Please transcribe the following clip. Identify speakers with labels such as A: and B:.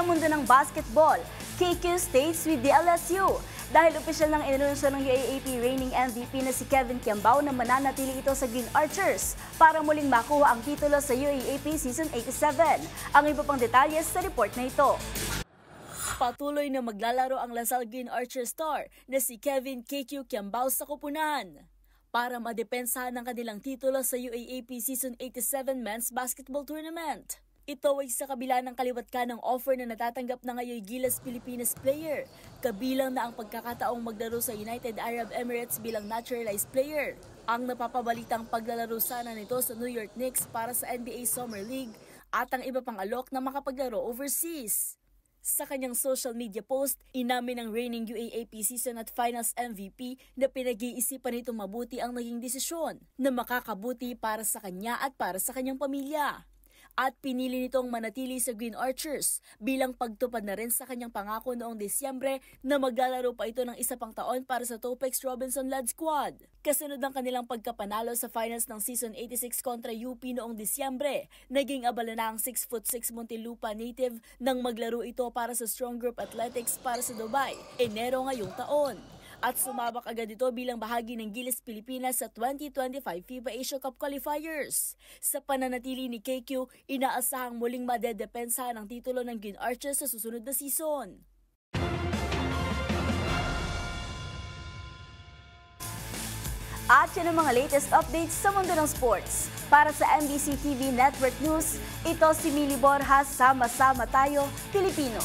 A: Sa mundo ng basketball, KQ stays with the LSU. Dahil opisyal nang inanunsyo ng UAAP reigning MVP na si Kevin Kiambao na mananatili ito sa Green Archers para muling makuha ang titulo sa UAAP Season 87. Ang iba pang detalye sa report na ito. Patuloy na maglalaro ang Lasal Green Archer star na si Kevin KQ Kiambao sa koponan para madepensahan ang kanilang titulo sa UAAP Season 87 Men's Basketball Tournament. Ito ay sa kabila ng kaliwat ka ng offer na natatanggap na ngayon Gilas Pilipinas player, kabilang na ang pagkakataong maglaro sa United Arab Emirates bilang naturalized player. Ang napapabalitang paglalaro sana nito sa New York Knicks para sa NBA Summer League at ang iba pang alok na makapaglaro overseas. Sa kanyang social media post, inamin ng reigning UAAP season at finals MVP na pinag-iisipan nito mabuti ang naging desisyon na makakabuti para sa kanya at para sa kanyang pamilya. At pinili nitong manatili sa Green Archers bilang pagtupad na rin sa kanyang pangako noong Disyembre na maglalaro pa ito ng isa pang taon para sa Topex Robinson Lad Squad. Kasunod ng kanilang pagkapanalo sa finals ng Season 86 kontra UP noong Disyembre, naging abala na ang 6'6" Muntinlupa native nang maglaro ito para sa Strong Group Athletics para sa Dubai, Enero ngayong taon. At sumabak agad ito bilang bahagi ng Gilas Pilipinas sa 2025 FIBA Asia Cup Qualifiers. Sa pananatili ni KQ, inaasahang muling madedepensahan ang titulo ng Green Archers sa susunod na season. At yan ang mga latest updates sa mundo ng sports. Para sa MBC TV Network News, ito si Mili Borjas, sama-sama tayo, Pilipino.